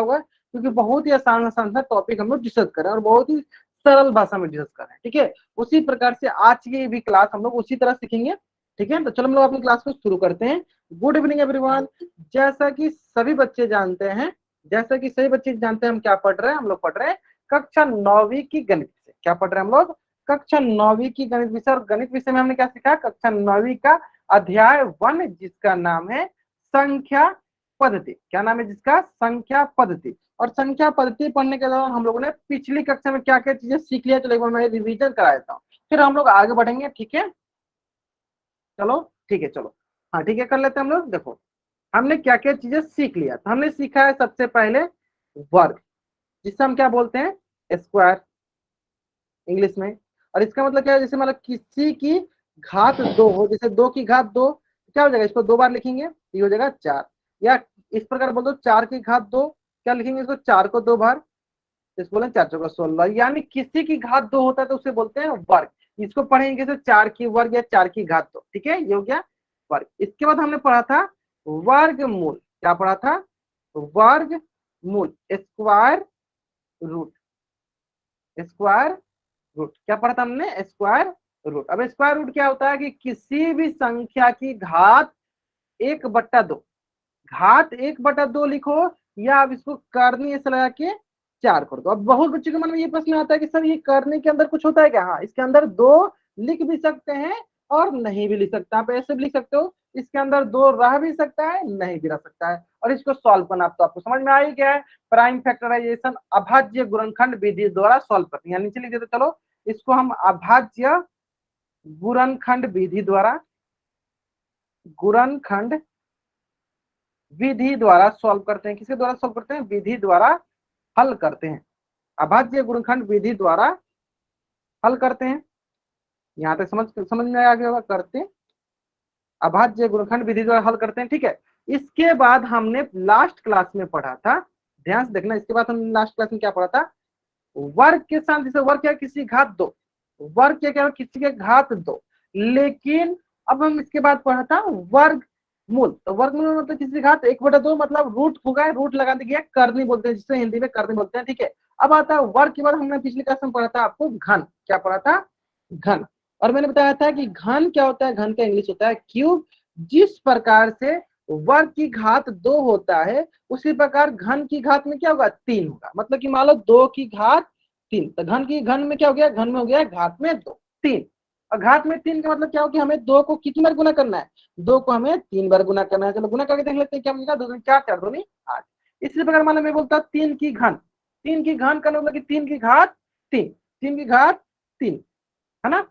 होगा, क्योंकि बहुत ही आसान सा टॉपिक हम लोग डिस्कस कर रहे हैं और बहुत ही सरल भाषा में डिस्कस कर रहे हैं। ठीक है, उसी प्रकार से आज की भी क्लास हम लोग उसी तरह सीखेंगे। ठीक है, तो चलो हम लोग अपनी क्लास को शुरू करते हैं। Good evening everyone. जैसा कि सभी बच्चे जानते हैं, हम क्या पढ़ रहे हैं, हम लोग पढ़ रहे हैं कक्षा 9वीं की गणित विषय। क्या पढ़ रहे हैं हम लोग? कक्षा 9वीं की गणित विषय। और गणित विषय में हमने क्या सीखा? कक्षा 9वीं का अध्याय 1 जिसका नाम है संख्या पद्धति। क्या नाम है जिसका? संख्या पद्धति। और संख्या पद्धति पढ़ने के दौरान हम लोगों ने पिछली कक्षा में क्या क्या चीजें सीख लिया, चलो एक बार मैं रिवीजन करा देता हूँ, फिर हम लोग आगे बढ़ेंगे। ठीक है, चलो ठीक है, चलो हाँ ठीक है, कर लेते हैं हम लोग। देखो हमने क्या क्या चीजें सीख लिया। तो हमने सीखा है सबसे पहले वर्ग, जिसे हम क्या बोलते हैं? स्क्वायर इंग्लिश में। और इसका मतलब क्या है? जैसे मतलब किसी की घात 2 हो, जैसे 2 की घात 2, क्या हो जाएगा? इसको 2 बार लिखेंगे, ये हो जाएगा 4। या इस प्रकार बोल दो 4 की घात 2, क्या लिखेंगे? इसको 4 को 2 बार, इसको बोले 4 चौका 16। यानी किसी की घात 2 होता है तो उसे बोलते हैं वर्ग। इसको पढ़ेंगे जैसे 4 की वर्ग या 4 की घात 2। ठीक है, ये हो गया वर्ग। इसके बाद हमने पढ़ा था वर्गमूल। क्या पढ़ा था? वर्गमूल, स्क्वायर रूट। स्क्वायर रूट क्या पढ़ा था हमने? Square root. अब स्क्वायर रूट क्या होता है कि किसी भी संख्या की घात 1/2, घात 1/2 लिखो, या आप इसको करनी ऐसे लगा के 4 कर दो। अब बहुत बच्चों के मन में ये प्रश्न आता है कि सर ये करने के अंदर कुछ होता है क्या? हाँ, इसके अंदर 2 लिख भी सकते हैं और नहीं भी लिख सकते। आप ऐसे भी लिख सकते हो, इसके अंदर 2 रह भी सकता है, नहीं भी रह सकता है। और इसको सॉल्व करना तो आपको समझ में आ ही गया है। प्राइम फैक्टराइजेशन अभाज्य गुणनखंड विधि द्वारा सॉल्व करते हैं। यहाँ नीचे लिख देते, चलो इसको हम अभाज्य गुणनखंड विधि द्वारा, गुणनखंड विधि द्वारा सॉल्व करते हैं। किसके द्वारा सॉल्व करते हैं? विधि द्वारा हल करते हैं। अभाज्य गुणनखंड विधि द्वारा हल करते हैं। यहाँ तक समझ में आ गया होगा, करते हैं अभाज्य गुणनखंड विधि द्वारा हल करते हैं। ठीक है, इसके बाद हमने लास्ट क्लास में पढ़ा था, ध्यान से देखना, इसके बाद हमने लास्ट क्लास में क्या पढ़ा था? वर्ग के साथ, जैसे वर्ग क्या? किसी घात 2, वर्ग क्या? किसी के घात 2। लेकिन अब हम इसके बाद पढ़ा था वर्गमूल। तो वर्गमूल मतलब किसी घात 1/2, मतलब रूट होगा, रूट लगा दिया, करनी बोलते हैं, जिसे हिंदी में करनी बोलते हैं। ठीक है, अब आता है वर्ग के बाद हमने पिछले क्लास में पढ़ा था आपको घन। क्या पढ़ा था? घन। और मैंने बताया था कि घन क्या होता है? घन का इंग्लिश होता है क्यूब। जिस प्रकार से वर्ग की घात 2 होता है, उसी प्रकार घन की घात में क्या होगा? 3 होगा। मतलब कि मान लो 2 की घात 3, तो घन में क्या हो गया? घन में हो गया घात में 2, 3। और घात में 3 का मतलब क्या हो कि हमें 2 को कितनी बार गुना करना है? 2 को हमें 3 बार गुना करना है। चलो गुना करके देख लेते हैं क्या मिलेगा। 2 दूनी 4, 4 दूनी 8। इसी प्रकार मान लो मैं बोलता 3 की घन, 3 की घन का मतलब कि 3 की घात 3, 3 की घात 3, है ना?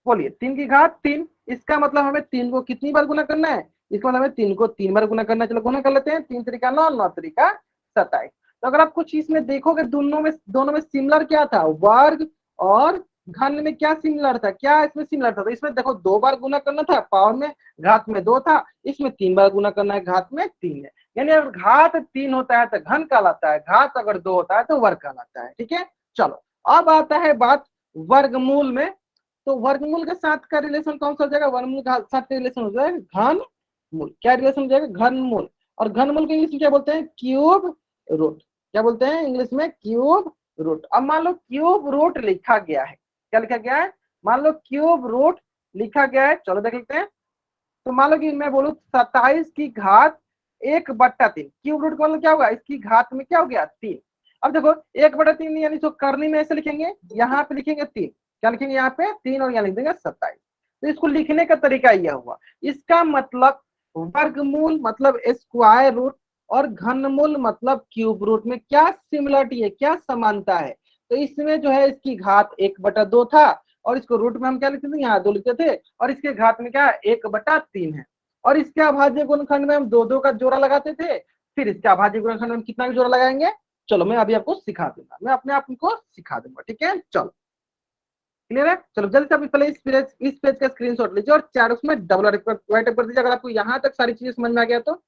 बोलिए 3 की घात 3, इसका मतलब हमें 3 को कितनी बार गुना करना है? इसका मतलब हमें 3 को 3 बार गुना करना है। चलो गुना कर लेते हैं। 3 3 9, 9 3 27। तो अगर आप कुछ इसमें देखोगे, दोनों में सिमिलर क्या था? वर्ग और घन में क्या सिमिलर था? क्या इसमें सिमिलर था? तो इसमें देखो 2 बार गुना करना था, पावर में घात में 2 था, इसमें 3 बार गुना करना है, घात में 3 है। यानी अगर घात 3 होता है तो घन कहलाता है, घात अगर 2 होता है तो वर्ग कहलाता है। ठीक है, चलो अब आता है बात वर्गमूल में। तो वर्गमूल के साथ का रिलेशन कौन सा हो जाएगा? वर्गमूल के साथ रिलेशन हो जाएगा घनमूल। क्या रिलेशन हो जाएगा? घनमूल। और घनमूल के इंग्लिश में क्या बोलते हैं? Cube root. क्या बोलते हैं इंग्लिश में? Cube root. अब मान लो क्यूब रूट लिखा गया है, क्या लिखा गया है? मान लो क्यूब रूट लिखा गया है, चलो देख लेते हैं। तो मान लो कि मैं बोलूं 27 की घात 1/3, क्यूब रूट का मतलब क्या होगा? इसकी घात में क्या हो गया? 3। अब देखो 1/3 यानी तो करनी में ऐसे लिखेंगे, यहाँ पे लिखेंगे 3, क्या लिखेंगे? यहाँ पे 3 और यहाँ लिख देंगे 27। तो इसको लिखने का तरीका यह हुआ। इसका मतलब वर्गमूल मतलब स्क्वायर रूट और घनमूल मतलब क्यूब रूट में क्या सिमिलरिटी है, क्या समानता है? तो इसमें जो है इसकी घात 1/2 था, और इसको रूट में हम क्या लिखते थे? यहाँ 2 लिखते थे, और इसके घात में क्या 1/3 है। और इसके अभाज्य गुणनखंड में हम 2 का जोड़ा लगाते थे, फिर इसके अभाज्य गुणनखंड में हम कितना का जोड़ा लगाएंगे? चलो मैं अभी आपको सिखा दूंगा, मैं अपने आप को सिखा दूंगा। ठीक है, चलो क्लियर है। चलो जल्दी से आप पहले इस पेज का स्क्रीनशॉट लीजिए और चार उसमें डबल राइट कर दीजिए। अगर आपको यहाँ तक सारी चीजें समझ में आ गया तो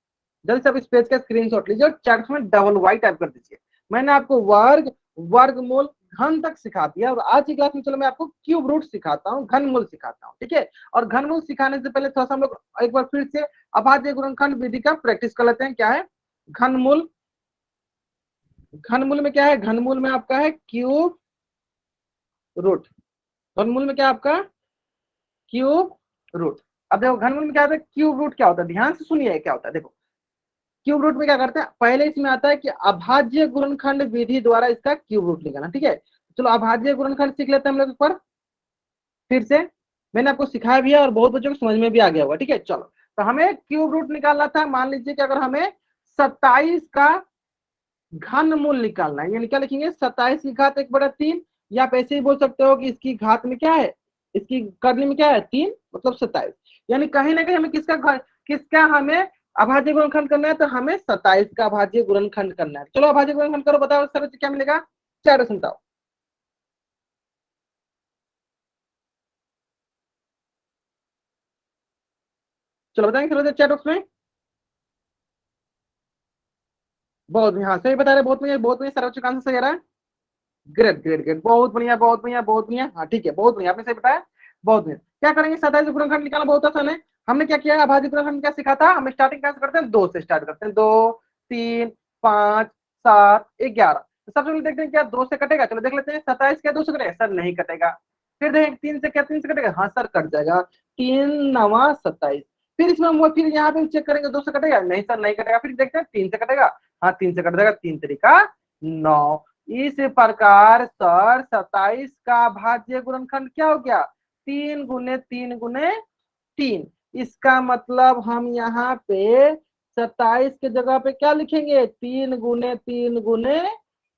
जल्दी से आप इस पेज का स्क्रीनशॉट लीजिए और चार उसमें डबल वाइट टाइप कर दीजिए। मैंने आपको वर्ग, वर्गमूल, घन तक सिखा दिया, और आज की क्लास में चलो मैं आपको क्यूब रूट सिखाता हूँ, घनमूल सिखाता हूँ। ठीक है, और घनमूल सिखाने से पहले थोड़ा सा हम लोग एक बार फिर से अभाज्य गुणनखंड विधि का प्रैक्टिस कर लेते हैं। क्या है घनमूल? घनमूल में क्या है, घनमूल में आपका है क्यूब रूट। घनमूल में क्या आपका क्यूब रूट। अब देखो घनमूल में क्या होता है, क्यूब रूट क्या होता है, ध्यान से सुनिए क्या होता है। देखो क्यूब रूट में क्या करते हैं, पहले इसमें आता है कि अभाज्य गुणनखंड विधि द्वारा इसका क्यूब रूट निकालना। ठीक है, चलो अभाज्य गुणनखंड सीख लेते हैं हम लोग एक बार फिर से। मैंने आपको सिखाया भी है और बहुत बच्चों को समझ में भी आ गया होगा। ठीक है, चलो तो हमें क्यूब रूट निकालना था। मान लीजिए कि अगर हमें 27 का घन मूल निकालना है, यानी क्या लिखेंगे, 27 की घात 1/3, या आप ऐसे ही बोल सकते हो कि इसकी घात में क्या है, इसकी करने में क्या है 3, मतलब 27। यानी कहीं ना कहीं हमें किसका हमें अभाज्य गुणनखंड करना है, तो हमें 27 का अभाज्य गुणनखंड करना है। चलो अभाज्य गुणनखंड करो, बताओ सर क्या मिलेगा, 4 बताओ। चलो बताएंगे चलो चैट बॉक्स में। बहुत बढ़िया, हाँ सही बता रहे, बहुत बढ़िया बहुत बढ़िया, सर्वोच्च आंसर सही आ रहा है। ग्रेट ग्रेट ग्रेट, बहुत बढ़िया बहुत बढ़िया बहुत बढ़िया, हाँ ठीक है बहुत बढ़िया, आपने सही बताया। बहुत बढ़िया, क्या करेंगे, 27 गुणनखंड निकालना बहुत आसान है। हमने क्या किया, अभाज्य गुणनखंड क्या सीखा था, हम स्टार्टिंग कैसे करते हैं, 2 से स्टार्ट करते हैं, 2 3 5 7 11। तो सबसे पहले देखते हैं क्या 2 से कटेगा, चलो देख लेते हैं, 27 क्या 2 से कटेगा, सर नहीं कटेगा। फिर देखें 3 से क्या 3 से कटेगा, हाँ सर कट जाएगा, 3 9 27। फिर इसमें हम फिर यहाँ पे चेक करेंगे 2 से कटेगा, नहीं सर नहीं कटेगा। फिर देखते हैं 3 से कटेगा, हाँ 3 से कट जाएगा, 3 तरीका 9। इस प्रकार सर 27 का भाज्य गुणनखंड क्या हो गया, 3 × 3 × 3। इसका मतलब हम यहाँ पे 27 के जगह पे क्या लिखेंगे, 3 × 3 ×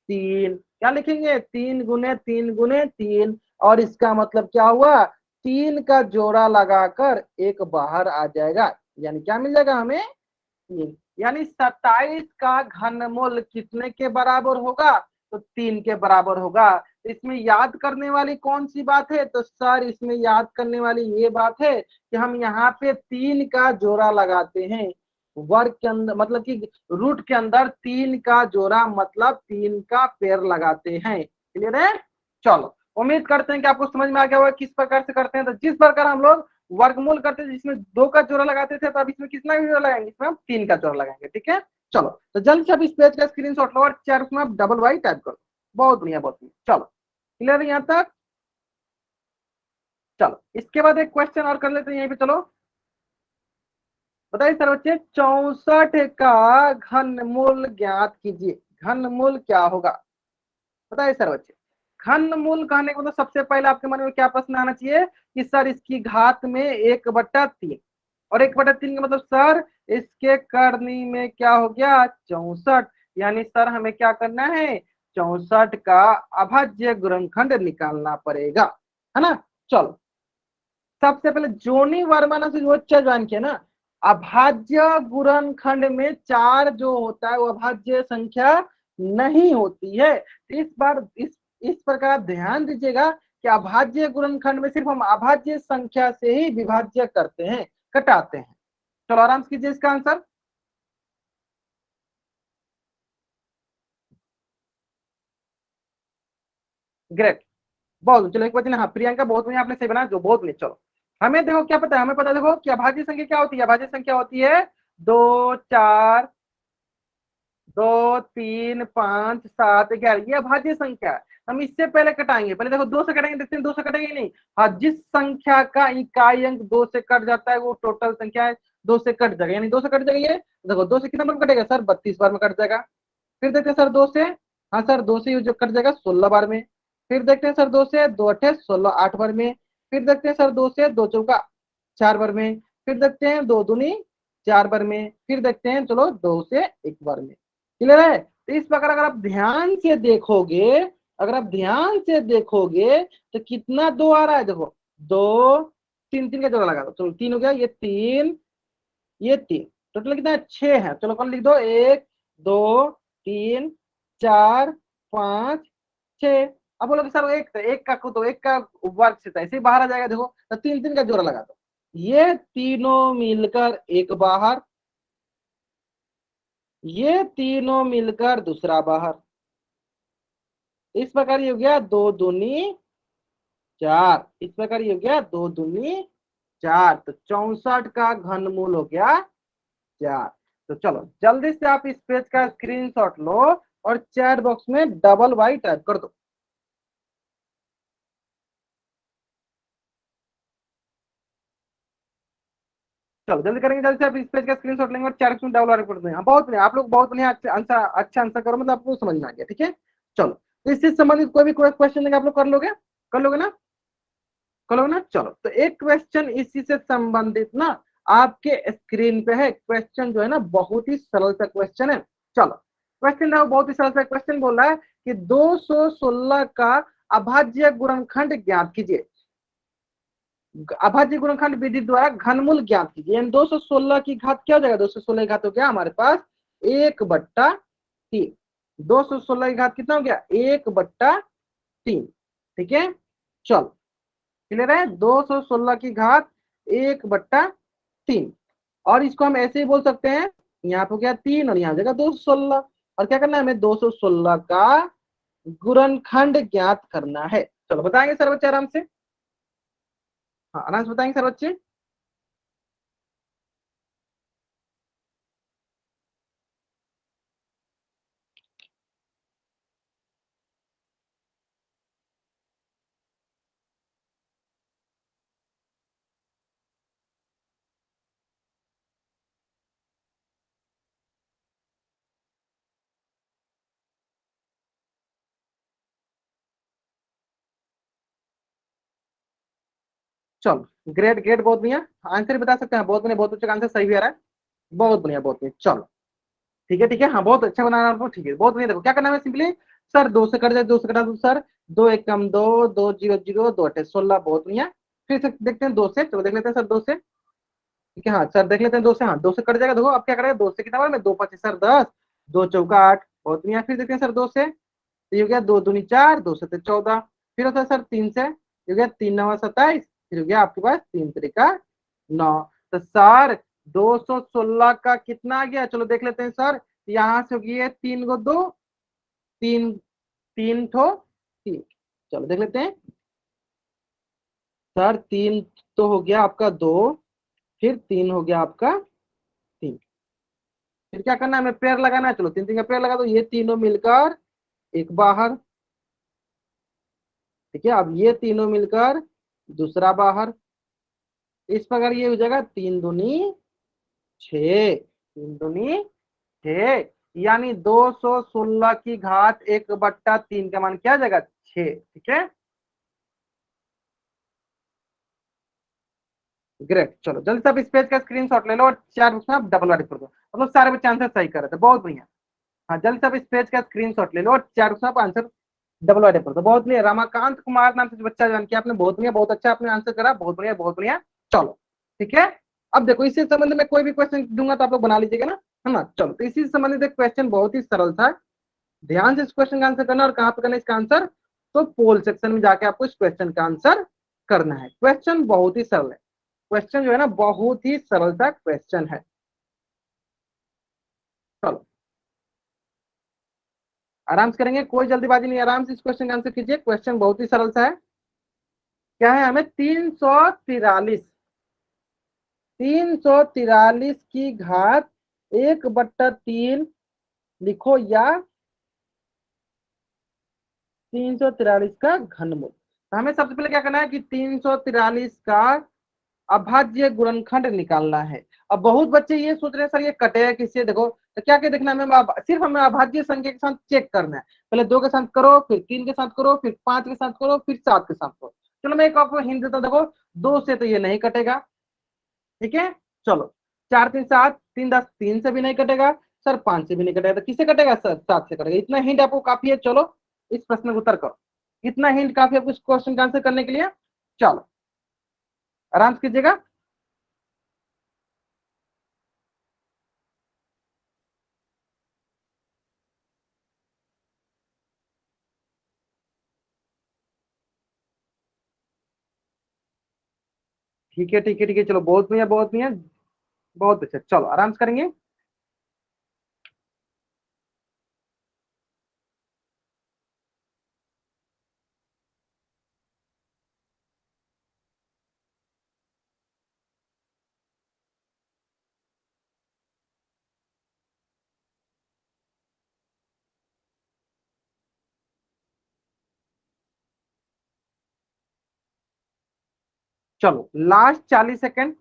3। क्या लिखेंगे, 3 × 3 × 3। और इसका मतलब क्या हुआ, 3 का जोड़ा लगाकर एक बाहर आ जाएगा, यानी क्या मिल जाएगा हमें, 3। यानी 27 का घनमूल कितने के बराबर होगा, तो 3 के बराबर होगा। इसमें याद करने वाली कौन सी बात है, तो सर इसमें याद करने वाली ये बात है कि हम यहाँ पे 3 का जोड़ा लगाते हैं वर्ग के अंदर, मतलब कि रूट के अंदर 3 का जोड़ा मतलब 3 का पेड़ लगाते हैं। क्लियर है, चलो उम्मीद करते हैं कि आपको समझ में आ गया होगा किस प्रकार से करते हैं। तो जिस प्रकार हम लोग वर्गमूल करते थे जिसमें 2 का जोड़ा लगाते थे, तो अब इसमें कितना जोड़ा लगाएंगे, इसमें हम 3 का जोड़ा लगाएंगे। ठीक है, चलो तो जल्द से अब इस पेज का स्क्रीनशॉट लो और चार उसमें आप डबल वाई टाइप करो। बहुत बढ़िया बहुत बढ़िया, चलो क्लियर है यहाँ तक। चलो इसके बाद एक क्वेश्चन और कर लेते हैं यहीं पे, चलो बताइए सर बच्चे, 64 का घनमूल ज्ञात कीजिए। घनमूल क्या होगा, बताइए सर बच्चे। घनमूल कहने को तो सबसे पहले आपके मन में क्या प्रश्न आना चाहिए कि सर इसकी घात में 1/3, और 1/3 का मतलब सर इसके करनी में क्या हो गया 64। यानी सर हमें क्या करना है, 64 का अभाज्य गुणनखंड निकालना पड़ेगा, है ना। चलो सबसे पहले जोनी वर्मा ने जो ज्वाइन किया ना, अभाज्य गुणनखंड में 4 जो होता है वो अभाज्य संख्या नहीं होती है। तो इस बार इस प्रकार ध्यान दीजिएगा कि अभाज्य गुणनखंड में सिर्फ हम अभाज्य संख्या से ही विभाज्य करते हैं, कटाते हैं। चलो आराम से कीजिए इसका आंसर। ग्रेट, बहुत चलो एक बच्चे ने, हाँ प्रियंका बहुत बढ़िया आपने सही बनाया, जो बहुत बढ़िया। चलो हमें देखो क्या पता है, हमें पता देखो कि अभाज्य संख्या क्या होती है, अभाज्य संख्या होती है 2 4 2 3 5 7 11, ये अभाज्य संख्या है। हम इससे पहले कटाएंगे, पहले देखो 2 से कटेंगे, देखते हैं 2 से कटेंगे नहीं। हाँ जिस संख्या का इकाई अंक 2 से कट जाता है वो टोटल संख्या है, 2 से कट जाएगा, यानी 2 से कट जाएगा। ये देखो 2 से कितना बार में कटेगा सर, 32 बार में कट जाएगा। फिर देखते हैं सर 2 से, हाँ सर 2 से जो कट जाएगा 16 बार में। फिर देखते हैं सर 2 से 2 अठे 16 8 बार में। फिर देखते हैं सर 2 से 2 चौका 4 बार में। फिर देखते हैं 2 दूनी 4 बार में। फिर देखते हैं चलो 2 से 1 बार में। क्लियर है, तो इस प्रकार अगर आप ध्यान से देखोगे, अगर आप ध्यान से देखोगे तो कितना 2 आ रहा है, देखो 2 3 3 का जोड़ा लगा दो, चलो 3 हो गया, ये 3 ये 3, टोटल कितना है 6 है। चलो कल लिख दो 1 2 3 4 5 6। अब बोलो सर एक एक का को तो एक का वर्ग से था ऐसे ही बाहर आ जाएगा, देखो तो 3 3 का जोड़ा लगा दो, ये तीनों मिलकर एक बाहर, ये तीनों मिलकर दूसरा बाहर। इस प्रकार ये हो गया 2 दूनी 4, इस प्रकार ये हो गया 2 दूनी 4, तो 64 का घनमूल हो गया 4। तो चलो जल्दी से आप इस पेज का स्क्रीनशॉट लो और चैट बॉक्स में डबल वाई टाइप कर दो। चलो जल्दी करेंगे, जल्दी से आप इस पेज का स्क्रीनशॉट लेंगे और चैट बॉक्स में डबल वाई कर देंगे। हाँ बहुत बढ़िया, आप लोग बहुत बढ़िया, अच्छा आंसर करो, मतलब आपको समझ में आ गया। ठीक है, चलो तो इससे संबंधित कोई भी क्वेश्चन देंगे आप लोग कर लोगे ना, कर लोगे ना। चलो तो एक क्वेश्चन इसी से संबंधित ना आपके स्क्रीन पे है। क्वेश्चन जो है ना बहुत ही सरल सा क्वेश्चन है। चलो क्वेश्चन ना बहुत ही सरल सा क्वेश्चन बोल रहा है कि 216 का अभाज्य गुणनखंड ज्ञात कीजिए। अभाज्य गुणनखंड विधि द्वारा घनमूल ज्ञात कीजिए। यानी 216 की घात क्या हो जाएगा, 216 की घात हो गया हमारे पास 1/3। 216 की घात कितना हो गया, 1/3। ठीक है, चलो क्लियर है, 216 की घात 1/3। और इसको हम ऐसे ही बोल सकते हैं, यहाँ पे हो गया 3 और यहाँ जगह 216। और क्या करना है हमें, 216 का गुणनखंड ज्ञात करना है। चलो बताएंगे सर बच्चे आराम से, हाँ आराम से बताएंगे सर बच्चे। चलो ग्रेट ग्रेट, बहुत बढ़िया, आंसर बता सकते हैं, बहुत बढ़िया, बहुत अच्छा आंसर सही भी आ रहा है। बहुत बढ़िया, बहुत बढ़िया, चलो ठीक है, हाँ बहुत अच्छा बनाना आपको। ठीक है बहुत बढ़िया, देखो क्या करना है सिंपली, सर दो से कट जाए, दो से कटा दो सर, दो एक कम दो, दो जीरो जीरो, दो अठे 16, बहुत बढ़िया। फिर से देखते हैं दो से, चलो देख लेते हैं सर दो से। ठीक है हाँ सर देख लेते हैं दो से, हाँ दो से कट जाएगा। देखो अब क्या करेंगे, दो से कितना में, दो पच्चीस सर 10, दो चौका 8, बहुत बढ़िया। फिर देखते हैं सर दो से, तो ये हो गया दो दूनी 4, दो से 14। फिर होता है सर तीन से, ये हो गया 3 9 27, फिर हो गया आपके पास 3 तरीका 9। तो सर 216 का कितना आ गया, चलो देख लेते हैं सर। यहाँ से हो गया तीन गो दो, तीन, तीन ठो तीन। चलो देख लेते हैं सर, तीन तो हो गया आपका दो, फिर तीन हो गया आपका तीन। फिर क्या करना है हमें, पेयर लगाना है। चलो तीन तीन का पेयर लगा दो, ये तीनों मिलकर एक बाहर। ठीक है, अब ये तीनों मिलकर दूसरा बाहर। इस प्रकार ये हो जाएगा तीन दूनी छ, तीन दूनी छ, यानी 216 की घात 1/3 का मान क्या आ जाएगा, 6। ठीक है ग्रेट, चलो जल्दी से आप इस पेज का स्क्रीनशॉट ले लो और चार उसमें आप डबल वाइट कर दो। मतलब सारे बच्चे आंसर सही कर रहे थे, बहुत बढ़िया। हाँ जल्दी से आप इस पेज का स्क्रीनशॉट ले लो और चार उसमें आप आंसर डबल वाइट कर दो। बहुत बढ़िया, रमाकांत कुमार नाम से बच्चा जान के आपने बहुत बढ़िया, बहुत अच्छा आपने आंसर करा, बहुत बढ़िया बहुत बढ़िया। चलो ठीक है, अब देखो इससे संबंधित में कोई भी क्वेश्चन दूंगा तो आप लोग बना लीजिएगा ना, है ना। चलो तो इसी से संबंधित एक क्वेश्चन बहुत ही सरल था, ध्यान से इस क्वेश्चन का आंसर करना। और कहाँ पे करना है इसका आंसर, तो पोल सेक्शन में जाके आपको इस क्वेश्चन का आंसर करना है। क्वेश्चन बहुत ही सरल है, क्वेश्चन जो है ना बहुत ही सरल सा क्वेश्चन है। चलो आराम से करेंगे, कोई जल्दीबाजी नहीं, आराम से इस क्वेश्चन का आंसर कीजिए। क्वेश्चन बहुत ही सरल सा है। क्या है हमें, 343, 343 की घात 1/3 लिखो, या 343 का घनमूल। तो हमें सबसे पहले क्या करना है कि 343 का अभाज्य गुणनखंड निकालना है। अब बहुत बच्चे ये सोच रहे हैं सर ये कटेगा किससे, देखो तो क्या क्या देखना है हमें, सिर्फ हमें अभाज्य संख्या के साथ चेक करना है। पहले दो के साथ करो, फिर तीन के साथ करो, फिर पांच के साथ करो, फिर सात के साथ करो। चलो मैं एक आपको हिंट देता हूं, देखो दो से तो ये नहीं कटेगा। ठीक है, चलो चार तीन सात, तीन दस, तीन से भी नहीं कटेगा सर, पांच से भी नहीं कटेगा, तो किससे कटेगा सर, सात से कटेगा। इतना हिंट आपको काफी है। चलो इस प्रश्न का उत्तर करो, इतना हिंट काफी है आपको इस क्वेश्चन का आंसर करने के लिए। चलो आराम से कीजिएगा। ठीक है ठीक है ठीक है, चलो बहुत बढ़िया बहुत बढ़िया, बहुत अच्छा। चलो आराम से करेंगे। चलो लास्ट 40 सेकेंड,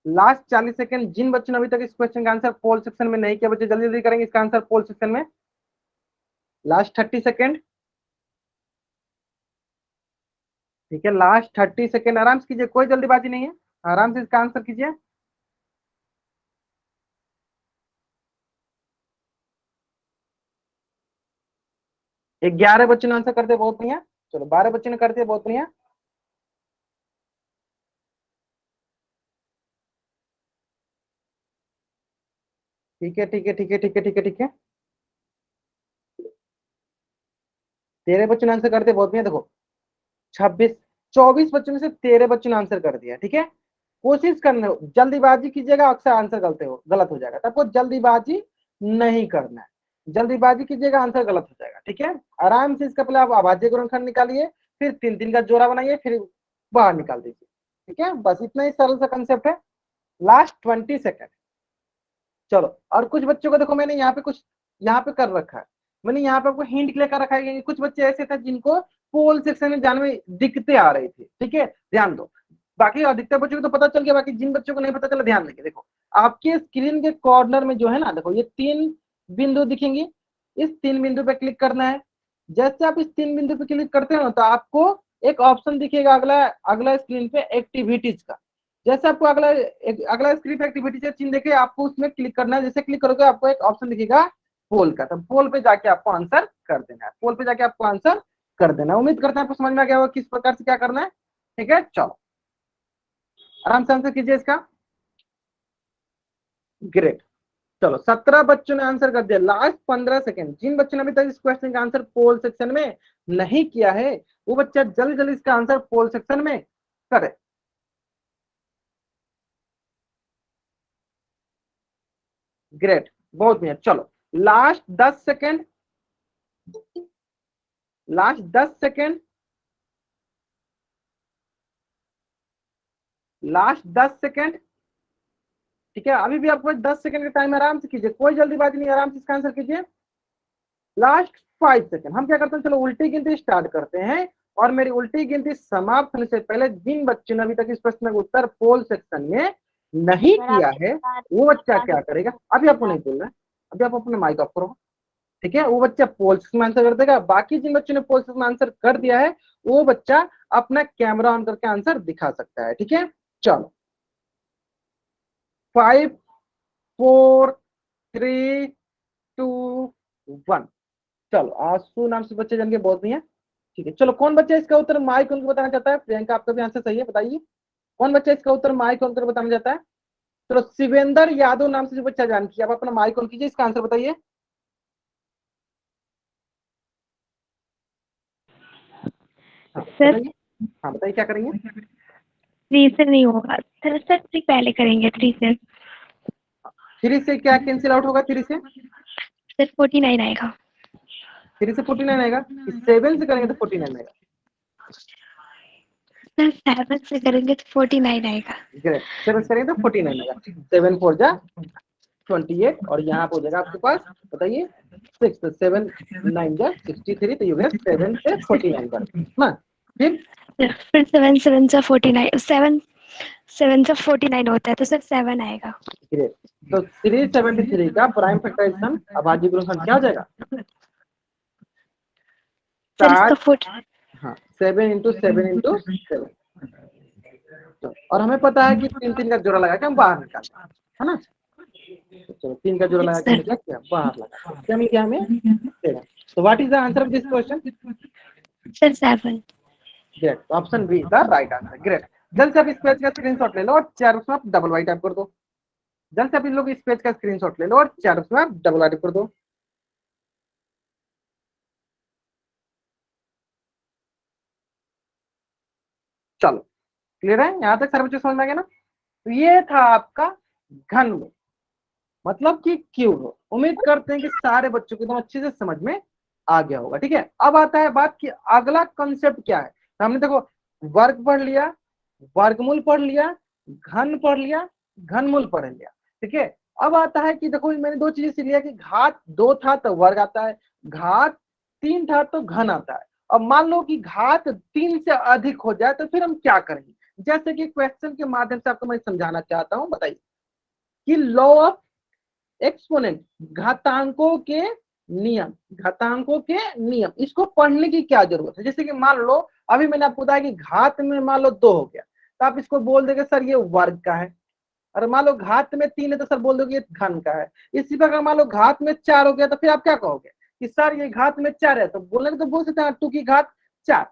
लास्ट 40 सेकेंड। जिन बच्चों ने अभी तक इस क्वेश्चन का आंसर पोल सेक्शन में नहीं किया, बच्चे जल्दी जल्दी करेंगे इसका आंसर पोल सेक्शन में। लास्ट 30 सेकेंड, ठीक है, लास्ट 30 सेकेंड। आराम से कीजिए, कोई जल्दीबाजी नहीं है, आराम से इसका आंसर कीजिए। 11 बच्चों ने आंसर करते, बहुत बढ़िया। चलो 12 बच्चों ने करते, बहुत बढ़िया। ठीक है ठीक है ठीक है ठीक है ठीक है ठीक है, 13 बच्चों ने आंसर करते, बहुत बढ़िया। देखो 26, 24 बच्चों में से 13 बच्चों ने आंसर कर दिया, ठीक है। कोशिश करना, जल्दीबाजी कीजिएगा, अक्सर आंसर गलत हो जाएगा, तब जल्दीबाजी नहीं करना है। जल्दीबाजी कीजिएगा, आंसर गलत हो जाएगा, ठीक है। आराम से इसका पहले आप अभाज्य गुणनखंड निकालिए, फिर 3 3 का जोड़ा बनाइए, फिर बाहर निकाल दीजिए, ठीक है। बस इतना ही सरल सा कंसेप्ट है। Last 20 second. चलो, और कुछ बच्चों को देखो, मैंने यहाँ पे कुछ यहाँ पे कर रखा है, मैंने यहाँ पे आपको हिंट क्लियर कर रखा है कि कुछ बच्चे ऐसे थे जिनको पोल सेक्शन में जाने में दिक्कतें आ रही थी, ठीक है, ध्यान दो। बाकी अधिकतर बच्चों को तो पता चल गया, बाकी जिन बच्चों को नहीं पता चला ध्यान देंगे। देखो आपके स्क्रीन के कॉर्नर में जो है ना, देखो ये 3 बिंदु दिखेंगे, इस 3 बिंदु पे क्लिक करना है। जैसे आप इस 3 बिंदु पे क्लिक करते हो तो आपको एक ऑप्शन दिखेगा अगला अगला स्क्रीन पे एक्टिविटीज का। जैसे आपको अगला स्क्रीन पे एक्टिविटी से चिन्ह देखे, आपको उसमें क्लिक करना है। जैसे क्लिक करोगे आपको एक ऑप्शन दिखेगा पोल का, तो पोल पे जाके आपको आंसर कर देना है, पोल पे जाके आपको आंसर कर देना है। उम्मीद करते हैं आपको समझ में आ गया होगा किस प्रकार से क्या करना है, ठीक है। चलो आराम से आंसर कीजिए इसका। ग्रेट। चलो 17 बच्चों ने आंसर कर दिया। Last 15 second. जिन बच्चों ने अभी तक इस क्वेश्चन का आंसर पोल सेक्शन में नहीं किया है, वो बच्चा जल्दी जल्दी इसका आंसर पोल सेक्शन में करे। ग्रेट, बहुत बढ़िया। चलो last 10 second, last 10 second, last 10 second, ठीक है। अभी भी आपको 10 सेकेंड का टाइम, आराम से कीजिए, कोई जल्दीबाजी नहीं, आराम से इसका आंसर कीजिए। Last 5 second. हम क्या करते हैं, चलो उल्टी गिनती स्टार्ट करते हैं, और मेरी उल्टी गिनती समाप्त होने से पहले जिन बच्चे ने अभी तक इस प्रश्न का उत्तर पोल सेक्शन में नहीं किया है, वो बच्चा क्या करेगा। अभी आपको नहीं बोलना है, अभी आप अपने माइक ऑफ करो, ठीक है। वो बच्चा पोल सेक्शन में आंसर कर देगा। बाकी जिन बच्चों ने पोल सेक्शन में आंसर कर दिया है, वो बच्चा अपना कैमरा ऑन करके आंसर दिखा सकता है, ठीक है। चलो 5 4 3 2 1। चलो आंसू नाम से बच्चे जान के बहुत नहीं है, ठीक है। चलो कौन बच्चा इसका उत्तर माइक उनको बताना चाहता है। प्रियंका आपका भी आंसर सही है, बताइए कौन बच्चा इसका उत्तर माइक उनकर बताना चाहता है। चलो शिवेंद्र यादव नाम से जो बच्चा जान किया, आप अपना माइक ऑन कीजिए, इसका आंसर बताइए। हाँ सर बताइए, हाँ बताइए क्या करेंगे। 3 से नहीं होगा सर, 3 पहले करेंगे, 3 से। 3 से क्या कैंसिल आउट होगा, 3 से सर 49 आएगा। 3 से 49 आएगा, 7 से करेंगे तो 49 आएगा। सर 7 से करेंगे तो 49 आएगा। ग्रेट, 7 से करेंगे तो 49 आएगा। 7 4 जा 28, और यहाँ पे हो जाएगा आपके पास, बताइए 6, तो 7 9 जा 63, तो यू गेट 7 से 49 कर ना। फिर 7 7 से 49, 7 7 से 49 होता है, तो सर 7 आएगा। ग्रेट, तो 373 का प्राइम फैक्टराइजेशन अभाज्य गुणनखंड क्या हो जाएगा। सर इसका 60, हाँ 7 इंटू 7 इंटू 7, और हमें पता है कि 3 3 का जोड़ा लगा के हम बाहर निकालते हैं, है ना। तो चलो 3 का जोड़ा लगा के हमने क्या किया, बाहर लगा, क्या मिल गया हमें 7। तो what is the answer of this question. Sir 7। Great, option B is the right answer. Great, जल्द से आप इस पेज का स्क्रीनशॉट ले लो और चारों में आप डबल वाई टाइप कर दो। जल्द से आप इन लोग इस पेज का स्क्रीनशॉट ले लो और चारों में आप डबल वाई टाइप कर दो। चलो क्लियर है, यहां तक सारे बच्चे समझ में आ गया ना। तो ये था आपका घन, मतलब कि क्यूब। उम्मीद करते हैं कि सारे बच्चों को एकदम अच्छे से समझ में आ गया होगा, ठीक है। अब आता है बात कि अगला कंसेप्ट क्या है। तो हमने देखो वर्ग पढ़ लिया, वर्गमूल पढ़ लिया, घन पढ़ लिया, घनमूल पढ़ लिया, ठीक है। अब आता है कि देखो मैंने 2 चीजें सीख लिया कि घात 2 था तो वर्ग आता है, घात 3 था तो घन आता है, अब मान लो कि घात 3 से अधिक हो जाए तो फिर हम क्या करेंगे, जैसे कि क्वेश्चन के माध्यम से आपको मैं समझाना चाहता हूं। बताइए कि लॉ ऑफ एक्सपोनेंट, घातांकों के नियम, घातांकों के नियम, इसको पढ़ने की क्या जरूरत है। जैसे कि मान लो अभी मैंने आपको बताया कि घात में मान लो 2 हो गया तो आप इसको बोल देंगे सर ये वर्ग का है, और मान लो घात में 3 है तो सर बोल दोगे ये घन का है। इसी प्रकार मान लो घात में 4 हो गया तो फिर आप क्या कहोगे कि सर ये घात में 4 है, तो बोलने तो बोल सकते हैं 2 की घात 4।